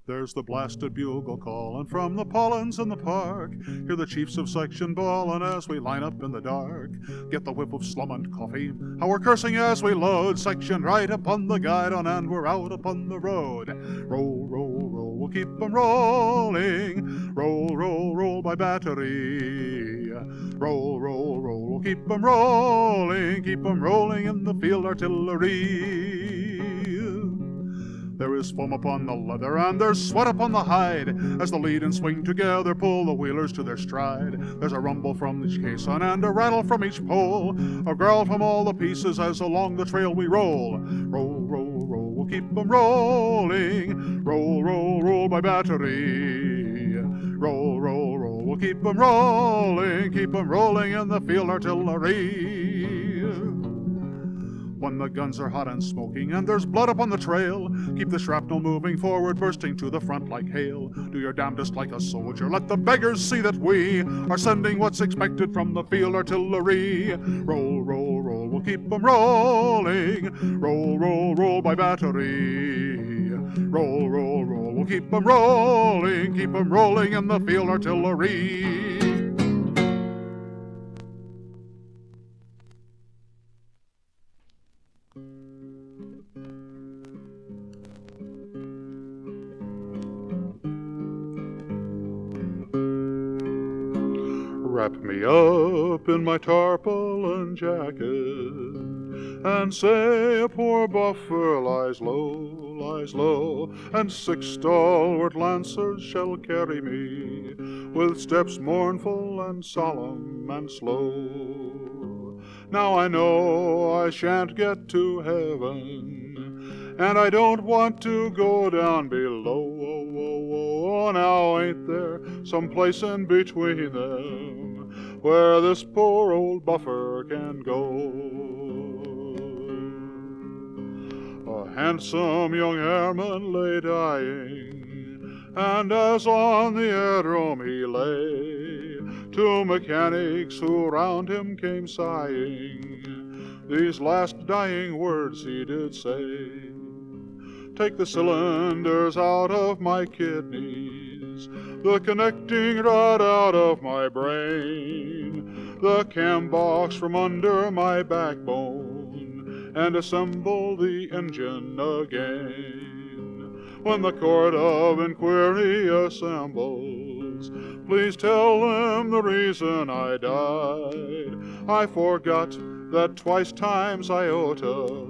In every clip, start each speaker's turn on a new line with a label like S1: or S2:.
S1: There's the blasted bugle call, and from the pollens in the park, hear the chiefs of section bawling as we line up in the dark. Get the whiff of slum and coffee, how we're cursing as we load section right upon the guidon, and we're out upon the road. Roll, roll, roll, we'll keep 'em rolling. Roll, roll, roll by battery. Roll, roll, roll, we'll keep 'em rolling. Keep 'em rolling in the field artillery. There is foam upon the leather, and there's sweat upon the hide, as the lead and swing together pull the wheelers to their stride. There's a rumble from each caisson, and a rattle from each pole, a growl from all the pieces as along the trail we roll. Roll, roll, roll, we'll keep 'em rolling. Roll, roll, roll by battery. Roll, roll, roll, we'll keep 'em rolling in the field artillery. When the guns are hot and smoking and there's blood upon the trail, keep the shrapnel moving forward, bursting to the front like hail. Do your damnedest like a soldier, let the beggars see that we are sending what's expected from the field artillery. Roll, roll, roll, we'll keep 'em rolling. Roll, roll, roll by battery. Roll, roll, roll, we'll keep 'em rolling in the field artillery. Wrap me up in my tarpaulin jacket, and say a poor buffer lies low, and 6 stalwart lancers shall carry me, with steps mournful and solemn and slow. Now I know I shan't get to heaven, and I don't want to go down below. Oh, now ain't there some place in between them where this poor old buffer can go? A handsome young airman lay dying, and as on the aerodrome he lay, 2 mechanics who round him came sighing, these last dying words he did say: take the cylinders out of my kidneys, the connecting rod out of my brain, the cam box from under my backbone, and assemble the engine again. When the court of inquiry assembles, please tell them the reason I died. I forgot that twice times iota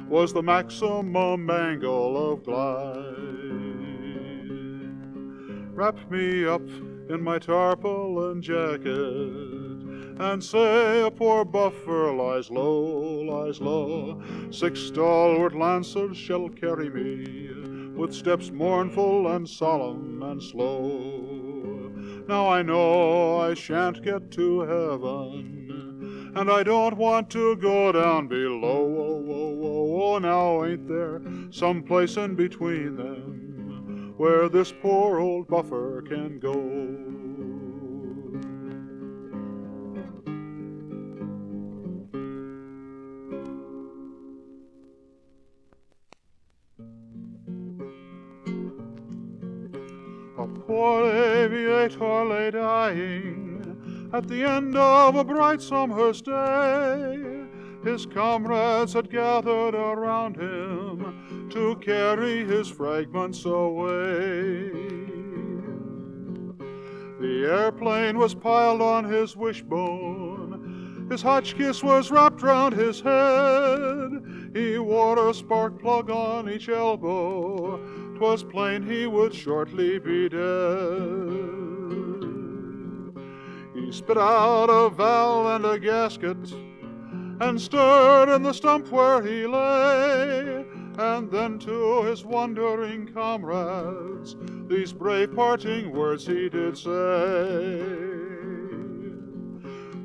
S1: was the maximum angle of glide. Wrap me up in my tarpaulin jacket, and say a poor buffer lies low. 6 stalwart lancers shall carry me, with steps mournful and solemn and slow. Now I know I shan't get to heaven, and I don't want to go down below. Oh, now ain't there some place in between them where this poor old buffer can go? A poor aviator lay dying at the end of a bright summer's day. His comrades had gathered around him to carry his fragments away. The airplane was piled on his wishbone, his hotchkiss was wrapped round his head. He wore a spark plug on each elbow, 'twas plain he would shortly be dead. He spit out a valve and a gasket, and stirred in the stump where he lay, and then to his wondering comrades these brave parting words he did say: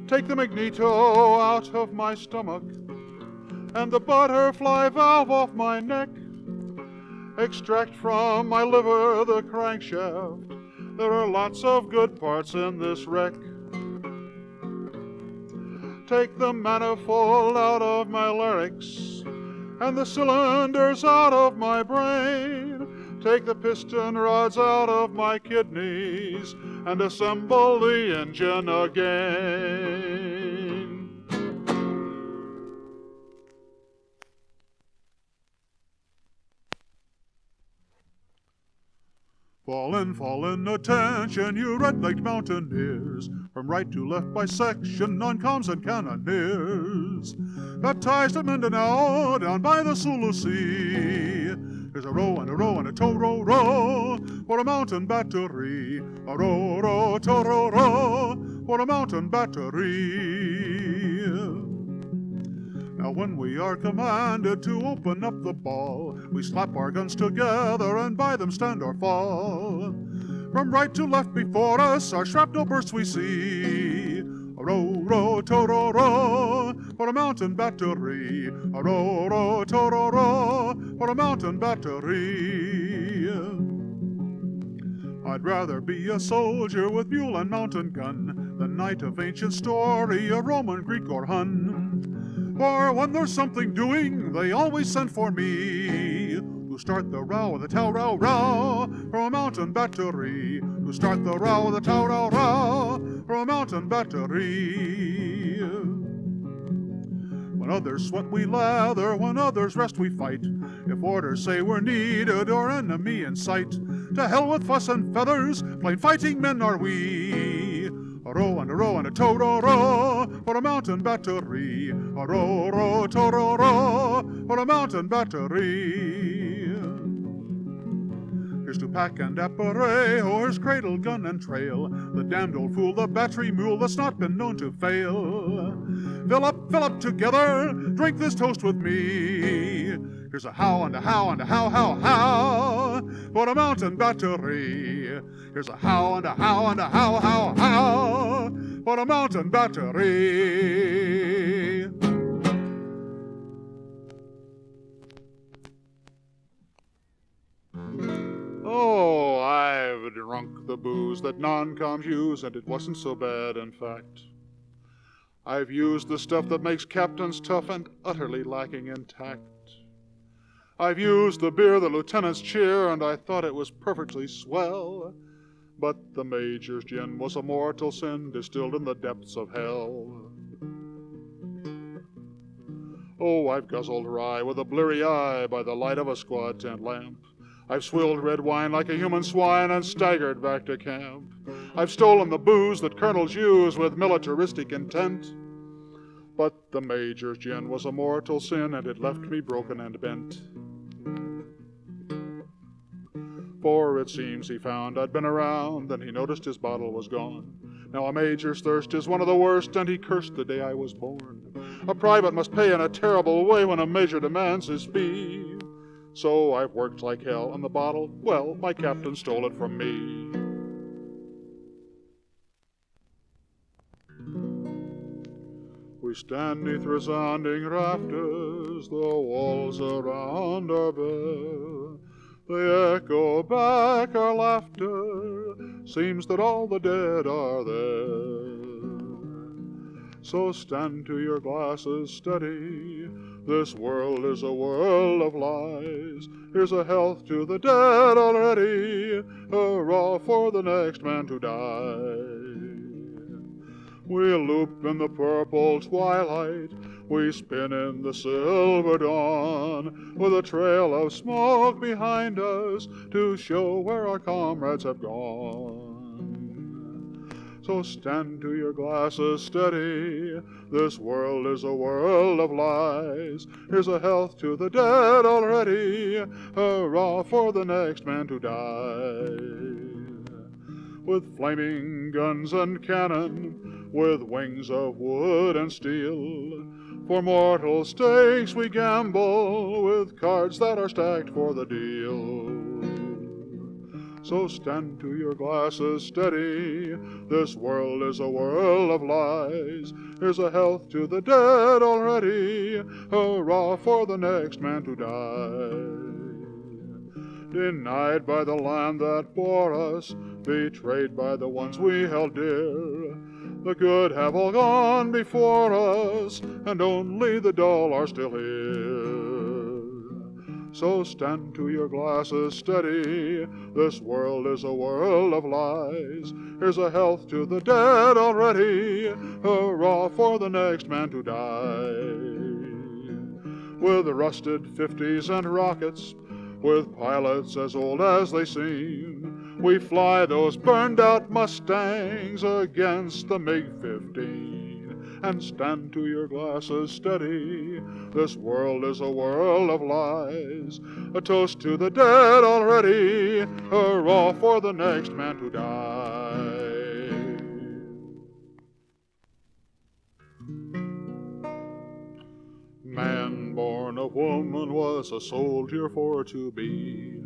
S1: take the magneto out of my stomach, and the butterfly valve off my neck. Extract from my liver the crankshaft, there are lots of good parts in this wreck. Take the manifold out of my larynx, and the cylinders out of my brain. take the piston rods out of my kidneys, and assemble the engine again. Fall in, attention, you red-legged mountaineers, from right to left by section, non-coms and cannoneers. Baptized at Mindanao, down by the Sulu Sea. There's a row and a row and a tow row row for a mountain battery. A row row tow row row for a mountain battery. Now when we are commanded to open up the ball, we slap our guns together and by them stand or fall. From right to left before us, our shrapnel bursts we see. A row, row, tow, row, row for a mountain battery. A row, row, tow, row, row for a mountain battery. I'd rather be a soldier with mule and mountain gun than knight of ancient story, a Roman, Greek, or Hun. For when there's something doing, they always send for me to start the row with the tow row row for a mountain battery. To start the row with the tow row row for a mountain battery. When others sweat, we lather. When others rest, we fight. If orders say we're needed or enemy in sight, to hell with fuss and feathers, plain fighting men are we. A row and a row and a tow row row for a mountain battery. A row, row, tow row row for a mountain battery. Here's to pack and appareil, here's cradle, gun, and trail. The damned old fool, the battery mule that's not been known to fail. Fill up together, drink this toast with me. Here's a how and a how and a how for a mountain battery. Here's a how and a how and a how for a mountain battery. Oh, I've drunk the booze that non-coms use, and it wasn't so bad, in fact. I've used the stuff that makes captains tough and utterly lacking in tact. I've used the beer the lieutenants cheer, and I thought it was perfectly swell. But the major's gin was a mortal sin distilled in the depths of hell. Oh, I've guzzled rye with a bleary eye by the light of a squad tent lamp. I've swilled red wine like a human swine and staggered back to camp. I've stolen the booze that colonels use with militaristic intent. But the major's gin was a mortal sin, and it left me broken and bent. For it seems he found I'd been around, then he noticed his bottle was gone. Now a major's thirst is one of the worst, and he cursed the day I was born. A private must pay in a terrible way when a major demands his fee. So I've worked like hell, and the bottle, well, my captain stole it from me. We stand 'neath resounding rafters, the walls around are bare. They echo back our laughter, seems that all the dead are there. So stand to your glasses steady, this world is a world of lies. Here's a health to the dead already, hurrah for the next man to die. We loop in the purple twilight, we spin in the silver dawn, with a trail of smoke behind us to show where our comrades have gone. So stand to your glasses steady, this world is a world of lies. Here's a health to the dead already, hurrah for the next man to die. With flaming guns and cannon, with wings of wood and steel, for mortal stakes we gamble, with cards that are stacked for the deal. So stand to your glasses steady, this world is a world of lies. Here's a health to the dead already, hurrah for the next man to die. Denied by the land that bore us, betrayed by the ones we held dear, the good have all gone before us, and only the dull are still here. So stand to your glasses steady, this world is a world of lies. Here's a health to the dead already, hurrah for the next man to die. With rusted 50s and rockets, with pilots as old as they seem, we fly those burned-out Mustangs against the MiG-15. And stand to your glasses steady, this world is a world of lies. A toast to the dead already, hurrah for the next man to die. Man born of woman was a soldier for to be,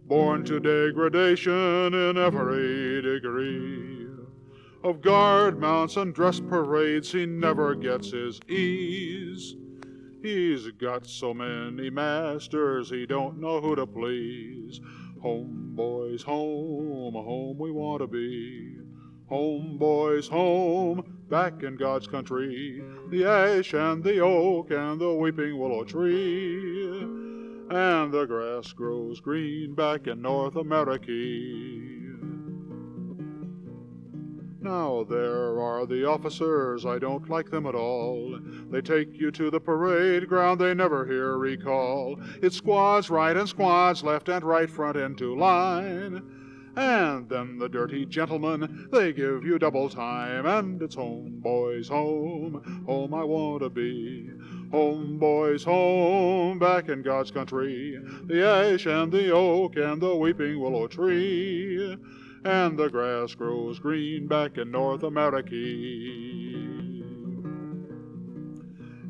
S1: born to degradation in every degree. Of guard mounts and dress parades he never gets his ease. He's got so many masters he don't know who to please. Home, boys, home, home we want to be. Home, boys, home, back in God's country, the ash and the oak and the weeping willow tree, and the grass grows green back in North America. Now there are the officers, I don't like them at all. They take you to the parade ground, they never hear recall. It's squads right and squads left and right, front into line. And then the dirty gentlemen, they give you double time. And it's home, boys, home, home I want to be. Home, boys, home, back in God's country, the ash and the oak and the weeping willow tree, and the grass grows green back in North America.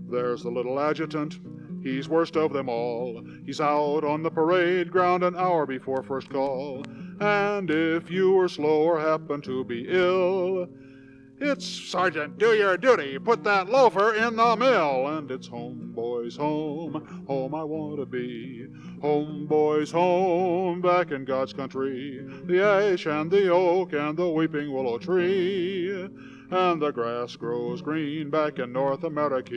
S1: There's the little adjutant, he's worst of them all. He's out on the parade ground an hour before first call. And if you were slow or happen to be ill, it's Sergeant, do your duty, put that loafer in the mill. And it's home, boys, home, home I want to be. Home, boys, home, back in God's country, the ash and the oak and the weeping willow tree, and the grass grows green back in North America.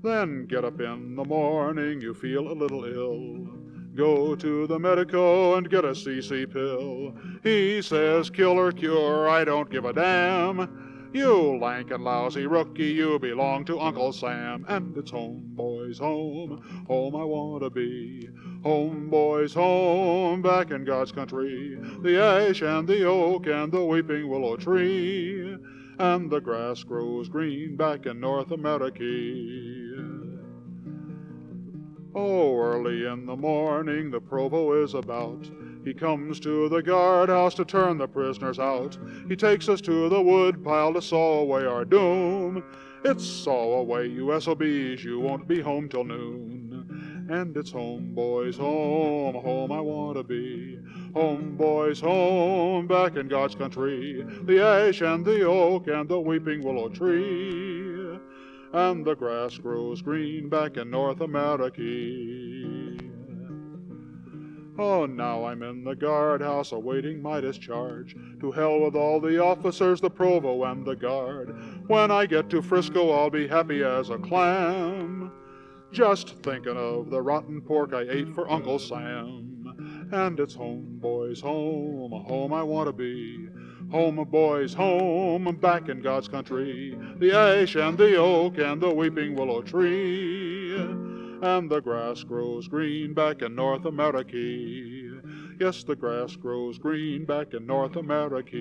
S1: Then get up in the morning, you feel a little ill. Go to the medico and get a CC pill. He says, kill or cure, I don't give a damn. You lank and lousy rookie, you belong to Uncle Sam. And it's home, boys, home, home I want to be. Home, boys, home, back in God's country, the ash and the oak and the weeping willow tree, and the grass grows green back in North America. Oh, early in the morning the provost is about. He comes to the guardhouse to turn the prisoners out. He takes us to the wood pile to saw away our doom. It's saw away, you SOBs, you won't be home till noon. And it's home, boys, home, home I want to be. Home, boys, home, back in God's country, the ash and the oak and the weeping willow tree, and the grass grows green back in North America. Oh, now I'm in the guardhouse awaiting my discharge. To hell with all the officers, the provo and the guard. When I get to Frisco, I'll be happy as a clam, just thinking of the rotten pork I ate for Uncle Sam. And it's home, boys, home, home I want to be. Home, boys, home, back in God's country, the ash and the oak and the weeping willow tree, and the grass grows green back in North America. Yes, the grass grows green back in North America.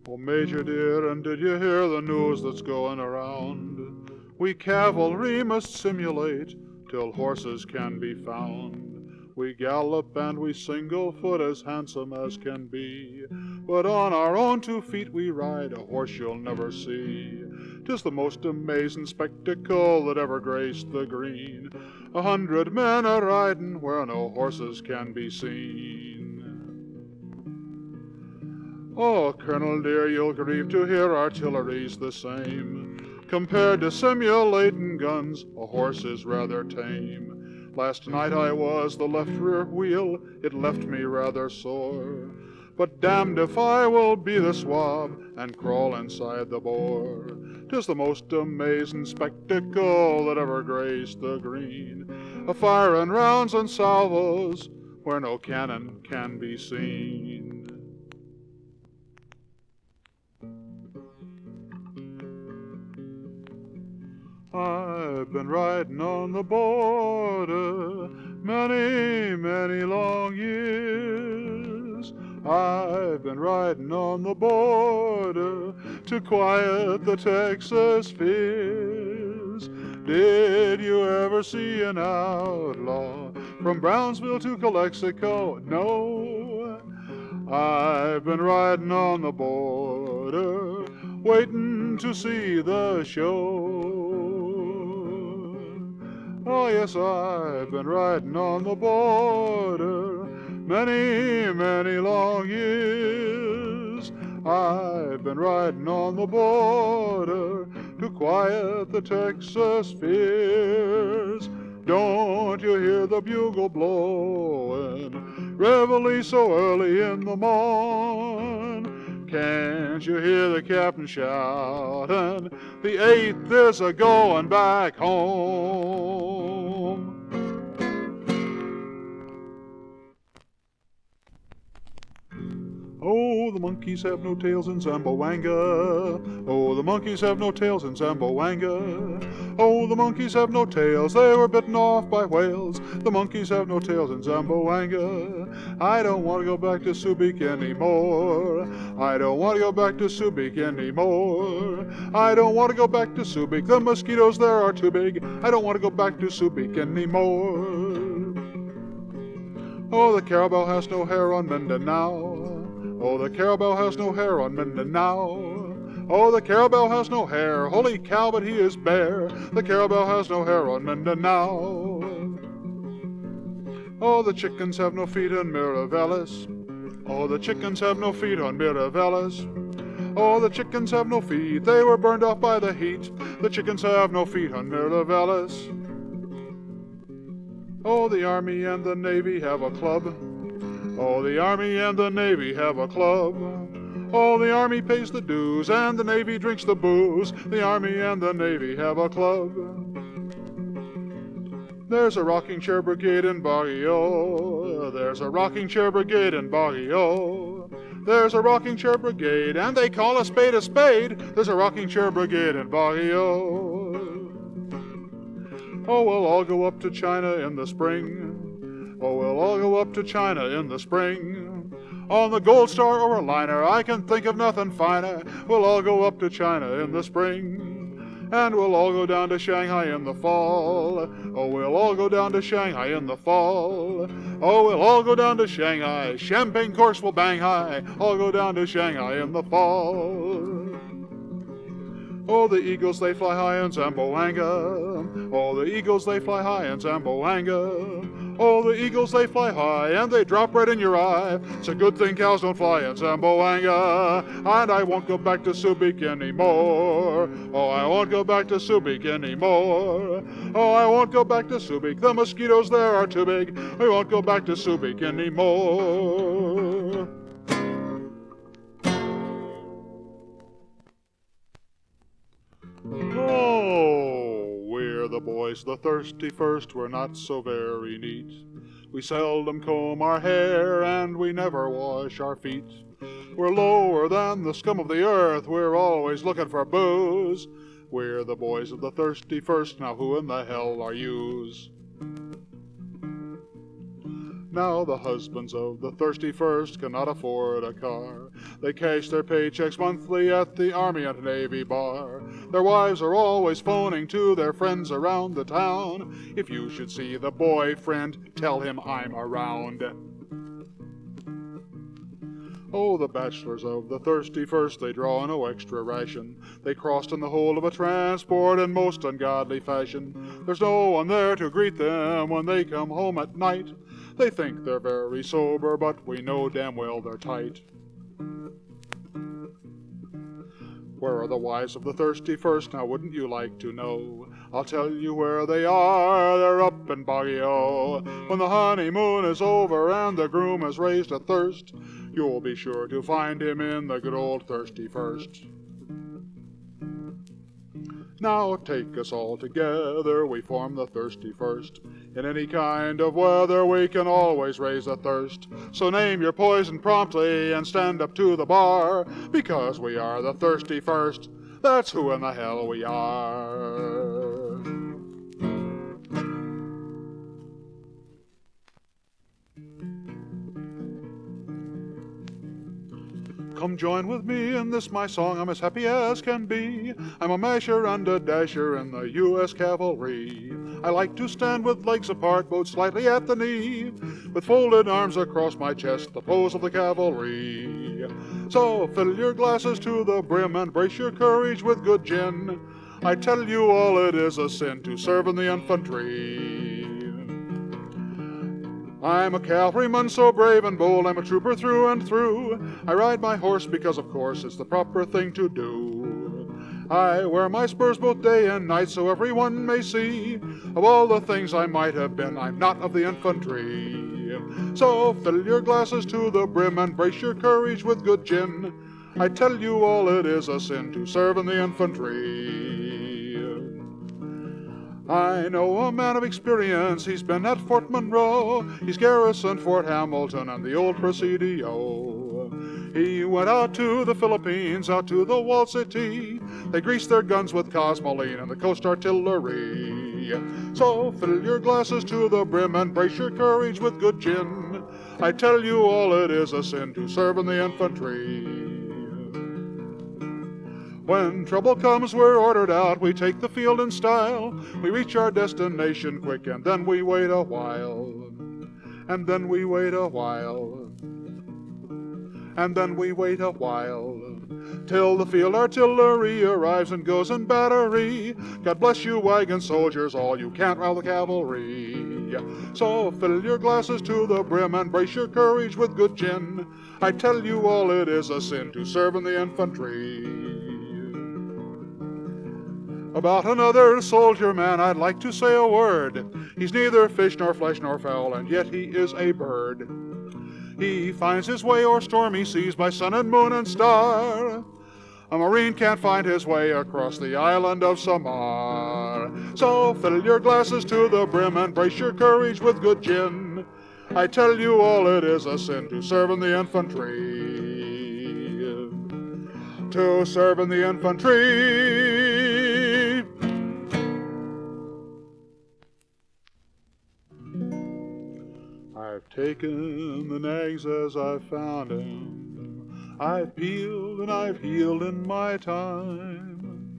S1: Oh, Major dear, and did you hear the news that's going around? We cavalry must simulate till horses can be found. We gallop and we single foot as handsome as can be, but on our own 2 feet we ride a horse you'll never see. 'Tis the most amazing spectacle that ever graced the green, 100 men a-riding where no horses can be seen. Oh, Colonel dear, you'll grieve to hear artillery's the same. Compared to simulatin' guns, a horse is rather tame. Last night I was the left rear wheel, it left me rather sore. but damned if I will be the swab and crawl inside the bore. 'Tis the most amazing spectacle that ever graced the green, a firing rounds and salvos where no cannon can be seen. I've been riding on the border many, many long years. I've been riding on the border to quiet the Texas fears. Did you ever see an outlaw from Brownsville to Calexico? No. I've been riding on the border, waiting to see the show. Oh yes, I've been riding on the border many, many long years. I've been riding on the border to quiet the Texas fears. Don't you hear the bugle blowing, reveille so early in the morn? Can't you hear the captain shouting, the 8th is a-going back home? Oh, the monkeys have no tails in Zamboanga. Oh, the monkeys have no tails in Zamboanga. Oh, the monkeys have no tails, they were bitten off by whales. The monkeys have no tails in Zamboanga. I don't want to go back to Subic anymore. I don't want to go back to Subic anymore. I don't want to go back to Subic, the mosquitoes there are too big. I don't want to go back to Subic anymore. Oh, the carabao has no hair on Mindanao. Oh, the carabao has no hair on Mindanao. Oh, the carabao has no hair. Holy cow, but he is bare. The carabao has no hair on Mindanao. Oh, the chickens have no feet on Miravelis. Oh, the chickens have no feet on Miravelis. Oh, the chickens have no feet. They were burned off by the heat. The chickens have no feet on Miravelis. Oh, the Army and the Navy have a club. Oh, the Army and the Navy have a club. Oh, the Army pays the dues and the Navy drinks the booze. The Army and the Navy have a club. There's a rocking chair brigade in Baguio. There's a rocking chair brigade in Baguio. There's a rocking chair brigade and they call a spade a spade. There's a rocking chair brigade in Baguio. Oh, we'll all go up to China in the spring. Oh, we'll all go up to China in the spring. On the Gold Star or a liner, I can think of nothing finer. We'll all go up to China in the spring. And we'll all go down to Shanghai in the fall. Oh, we'll all go down to Shanghai in the fall. Oh, we'll all go down to Shanghai. Champagne corks will bang high. All go down to Shanghai in the fall. Oh, the eagles, they fly high in Zamboanga. Oh, the eagles, they fly high in Zamboanga. Oh, the eagles, they fly high and they drop right in your eye. It's a good thing cows don't fly in Zamboanga. And I won't go back to Subic anymore. Oh, I won't go back to Subic anymore. Oh, I won't go back to Subic. The mosquitoes there are too big. We won't go back to Subic anymore. Oh, we're the boys, the thirsty first, we're not so very neat. We seldom comb our hair and we never wash our feet. We're lower than the scum of the earth, we're always looking for booze. We're the boys of the thirsty first, now who in the hell are yous? Now the husbands of the thirsty first cannot afford a car. They cash their paychecks monthly at the Army and Navy bar. Their wives are always phoning to their friends around the town. If you should see the boyfriend, tell him I'm around. Oh, the bachelors of the thirsty first, they draw no extra ration. They crossed in the hold of a transport in most ungodly fashion. There's no one there to greet them when they come home at night. They think they're very sober, but we know damn well they're tight. Where are the wives of the thirsty first? Now wouldn't you like to know? I'll tell you where they are. They're up in Baguio. When the honeymoon is over and the groom has raised a thirst, you'll be sure to find him in the good old Thirsty First. Now take us all together, we form the Thirsty First. In any kind of weather we can always raise a thirst. So name your poison promptly and stand up to the bar, because we are the Thirsty First. That's who in the hell we are. Come join with me in this my song, I'm as happy as can be. I'm a masher and a dasher in the U.S. Cavalry. I like to stand with legs apart, bowed slightly at the knee, with folded arms across my chest, the pose of the cavalry. So fill your glasses to the brim and brace your courage with good gin. I tell you all it is a sin to serve in the infantry. I'm a cavalryman so brave and bold, I'm a trooper through and through. I ride my horse because, of course, it's the proper thing to do. I wear my spurs both day and night so everyone may see. Of all the things I might have been, I'm not of the infantry. So fill your glasses to the brim and brace your courage with good gin. I tell you all it is a sin to serve in the infantry. I know a man of experience, he's been at Fort Monroe, he's garrisoned Fort Hamilton and the old Presidio. He went out to the Philippines, out to the walled city, they greased their guns with Cosmoline and the coast artillery. So fill your glasses to the brim and brace your courage with good gin. I tell you all it is a sin to serve in the infantry. When trouble comes, we're ordered out, we take the field in style. We reach our destination quick, and then we wait a while. And then we wait a while. And then we wait a while. Till the field artillery arrives and goes in battery. God bless you, wagon soldiers, all you can't rile the cavalry. So fill your glasses to the brim and brace your courage with good gin. I tell you all it is a sin to serve in the infantry. About another soldier man I'd like to say a word. He's neither fish nor flesh nor fowl, and yet he is a bird. He finds his way o'er stormy seas by sun and moon and star. A Marine can't find his way across the island of Samar. So fill your glasses to the brim and brace your courage with good gin. I tell you all it is a sin to serve in the infantry. To serve in the infantry. I've taken the nags as I've found them. I've peeled and I've healed in my time.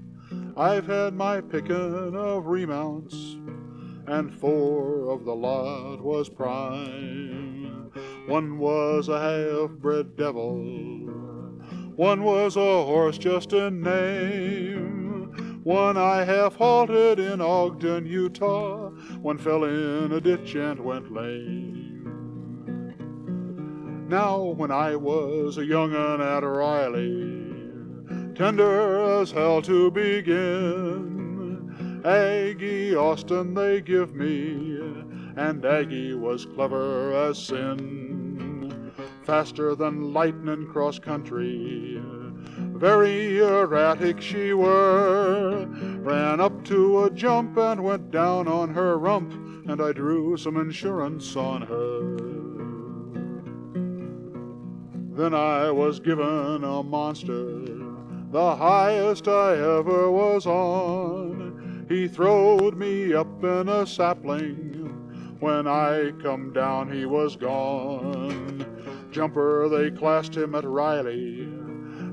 S1: I've had my pickin' of remounts, and 4 of the lot was prime. One was a half-bred devil, one was a horse just in name. One I half-halted in Ogden, Utah, one fell in a ditch and went lame. Now when I was a young'un at Riley, tender as hell to begin, Aggie Austin they give me, and Aggie was clever as sin. Faster than lightning cross country, very erratic she were, ran up to a jump and went down on her rump, and I drew some insurance on her. Then I was given a monster, the highest I ever was on. He throwed me up in a sapling, when I come down he was gone. Jumper they classed him at Riley,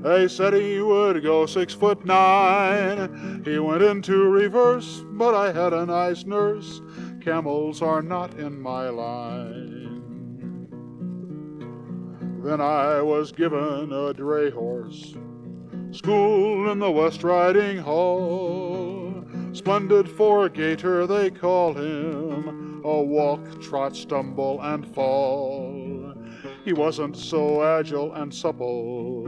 S1: they said he would go 6'9". He went into reverse, but I had a nice nurse. Camels are not in my line. Then I was given a dray horse, schooled in the West Riding Hall. Splendid four-gaiter they call him, a walk, trot, stumble, and fall. He wasn't so agile and supple,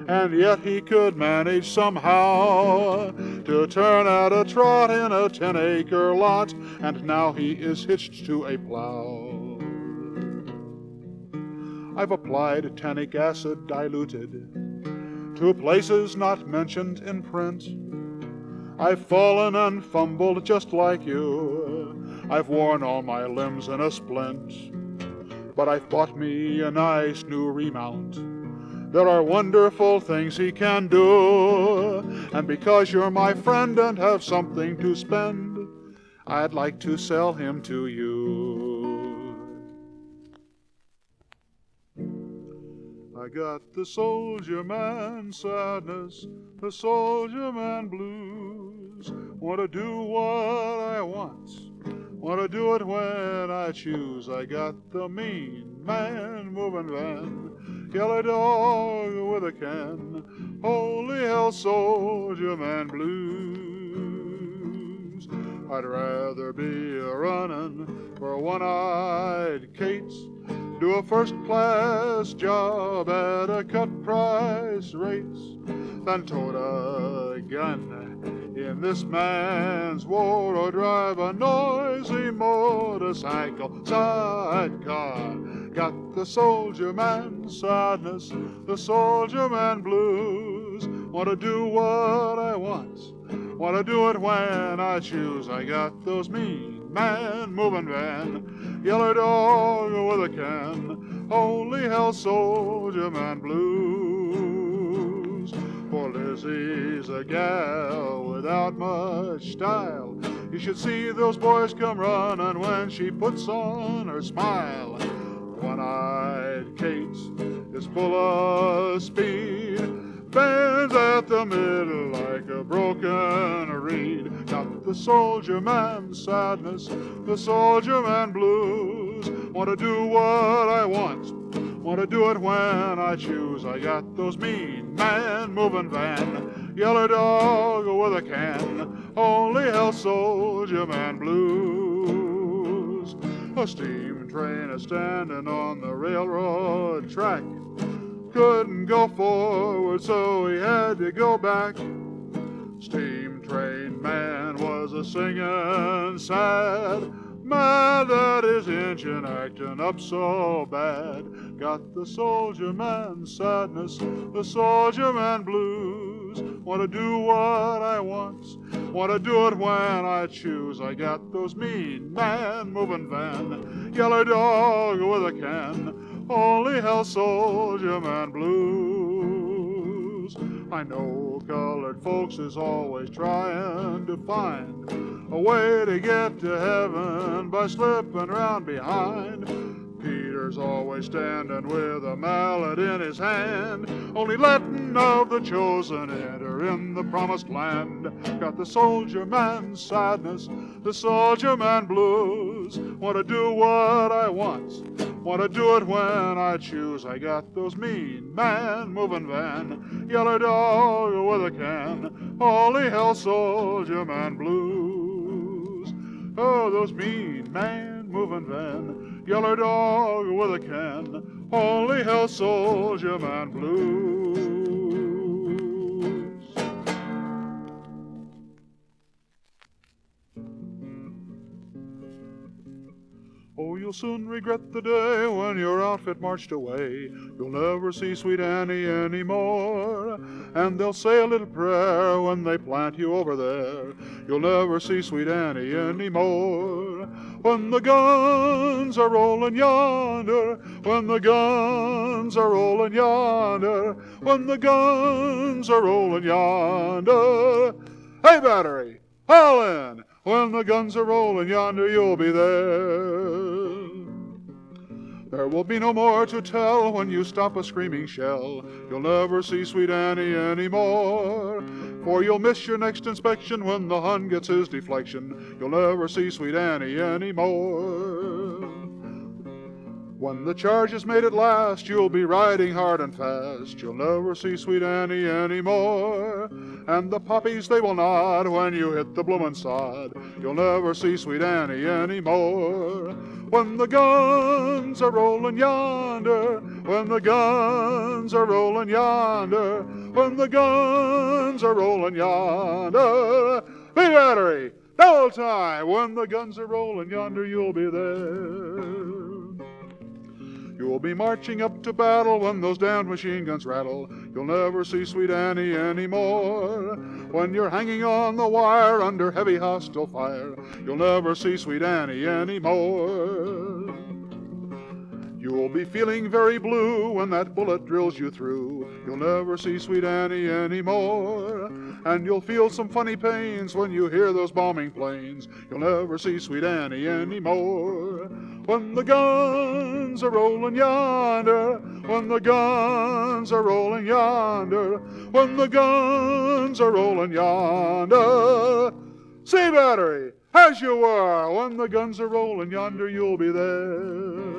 S1: and yet he could manage somehow to turn at a trot in a 10-acre lot, and now he is hitched to a plow. I've applied tannic acid diluted to places not mentioned in print. I've fallen and fumbled just like you. I've worn all my limbs in a splint. But I've bought me a nice new remount. There are wonderful things he can do. And because you're my friend and have something to spend, I'd like to sell him to you. I got the soldier man sadness, the soldier man blues. Want to do what I want to do it when I choose. I got the mean man moving van, yellow dog with a can, holy hell soldier man blues. I'd rather be a-runnin' for one-eyed Kate, do a first-class job at a cut-price rate, than tote a gun in this man's war or drive a noisy motorcycle sidecar. Got the soldier man sadness, the soldier man blues. Want to do what I want to do it when I choose. I got those mean man moving van, yellow dog with a can, holy hell soldier man blues. For Lizzie's a gal without much style. You should see those boys come running when she puts on her smile. One-eyed Kate is full of speed, bends at the middle like a broken reed. Got the soldier man sadness, the soldier man blues. Want to do what I want to do it when I choose. I got those mean man moving van, yellow dog with a can, holy hell soldier man blues. A steam train is standing on the railroad track, couldn't go forward so he had to go back. Steam train man was a singing sad, mad that his engine acting up so bad. Got the soldier man sadness, the soldier man blues. Want to do what I want to do it when I choose. I got those mean man moving van, yellow dog with a can, holy hell soldier man blues. I know colored folks is always trying to find a way to get to heaven by slipping around behind. Peter's always standing with a mallet in his hand, only letting of the chosen enter in the promised land. Got the soldier man sadness, the soldier man blues. Want to do what I want to do it when I choose. I got those mean man moving van, yellow dog with a can, holy hell soldier man blues. Oh, those mean man moving van, yellow dog with a can, holy hell soldier man blues. Oh, you'll soon regret the day when your outfit marched away. You'll never see sweet Annie anymore, and they'll say a little prayer when they plant you over there. You'll never see sweet Annie anymore. When the guns are rolling yonder, when the guns are rolling yonder, when the guns are rolling yonder. Hey, battery, haul in! When the guns are rolling yonder, you'll be there. There will be no more to tell when you stop a screaming shell. You'll never see sweet Annie anymore, for you'll miss your next inspection when the Hun gets his deflection. You'll never see sweet Annie anymore. When the charge is made at last, you'll be riding hard and fast. You'll never see sweet Annie anymore, and the poppies they will nod when you hit the bloomin' sod. You'll never see sweet Annie anymore. When the guns are rolling yonder, when the guns are rolling yonder, when the guns are rolling yonder. Be battery, double time. When the guns are rolling yonder, you'll be there. You'll be marching up to battle when those damned machine guns rattle. You'll never see Sweet Annie anymore. When you're hanging on the wire under heavy hostile fire, you'll never see Sweet Annie anymore. You'll be feeling very blue when that bullet drills you through. You'll never see Sweet Annie anymore. And you'll feel some funny pains when you hear those bombing planes. You'll never see Sweet Annie anymore. When the guns are rolling yonder, when the guns are rolling yonder, when the guns are rolling yonder. Say, battery, as you were, when the guns are rolling yonder, you'll be there.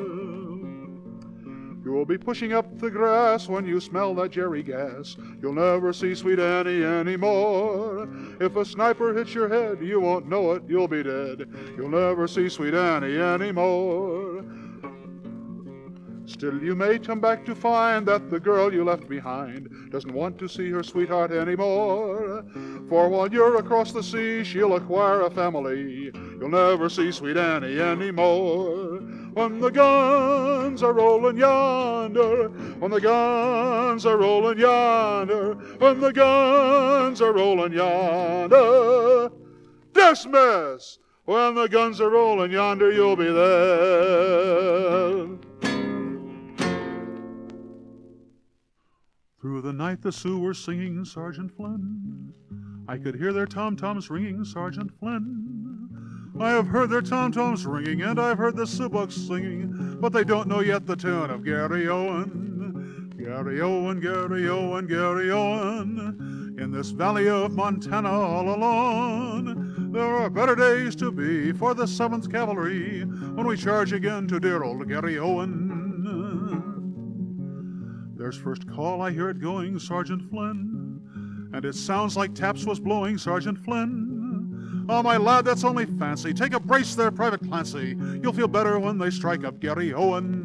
S1: You'll be pushing up the grass when you smell that Jerry gas. You'll never see Sweet Annie anymore. If a sniper hits your head, you won't know it, you'll be dead. You'll never see Sweet Annie anymore. Still, you may come back to find that the girl you left behind doesn't want to see her sweetheart anymore. For while you're across the sea, she'll acquire a family. You'll never see Sweet Annie anymore. When the guns are rolling yonder, when the guns are rolling yonder, when the guns are rolling yonder. Dismiss! When the guns are rolling yonder, you'll be there. Through the night the Sioux were singing Sergeant Flynn. I could hear their tom-toms ringing, Sergeant Flynn. I have heard their tom-toms ringing, and I've heard the Sioux Bucks singing, but they don't know yet the tune of Gary Owen. Gary Owen, Gary Owen, Gary Owen. In this valley of Montana all alone, there are better days to be for the 7th Cavalry when we charge again to dear old Gary Owen. There's first call, I hear it going, Sergeant Flynn, and it sounds like taps was blowing, Sergeant Flynn. Oh, my lad, that's only fancy. Take a brace there, Private Clancy. You'll feel better when they strike up Gary Owen.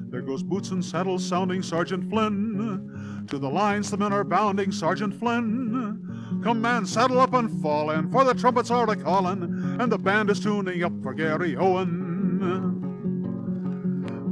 S1: There goes boots and saddles sounding, Sergeant Flynn. To the lines the men are bounding, Sergeant Flynn. Come, man, saddle up and fall in, for the trumpets are a-callin', and the band is tuning up for Gary Owen.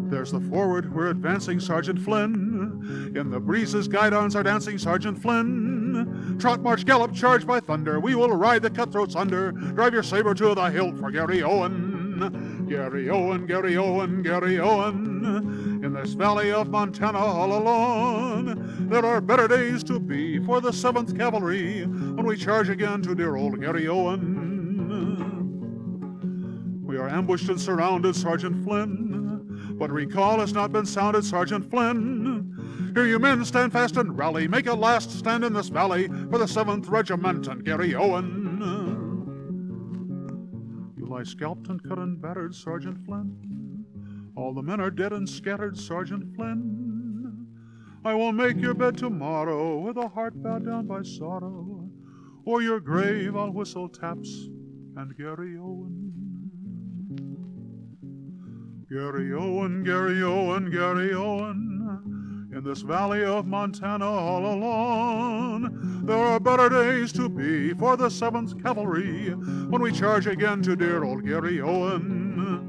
S1: There's the forward, we're advancing, Sergeant Flynn. In the breezes, guidons are dancing, Sergeant Flynn. Trot, march, gallop, charge by thunder, we will ride the cutthroats under. Drive your saber to the hilt for Gary Owen. Gary Owen, Gary Owen, Gary Owen. In this valley of Montana all alone, there are better days to be for the 7th Cavalry when we charge again to dear old Gary Owen. We are ambushed and surrounded, Sergeant Flynn, but recall has not been sounded, Sergeant Flynn. Here you men, stand fast and rally, make a last stand in this valley for the 7th Regiment and Gary Owen. You lie scalped and cut and battered, Sergeant Flynn. All the men are dead and scattered, Sergeant Flynn. I will make your bed tomorrow with a heart bowed down by sorrow. O'er your grave I'll whistle taps and Gary Owen. Gary Owen, Gary Owen, Gary Owen. In this valley of Montana all alone, there are better days to be for the 7th Cavalry when we charge again to dear old Gary Owen.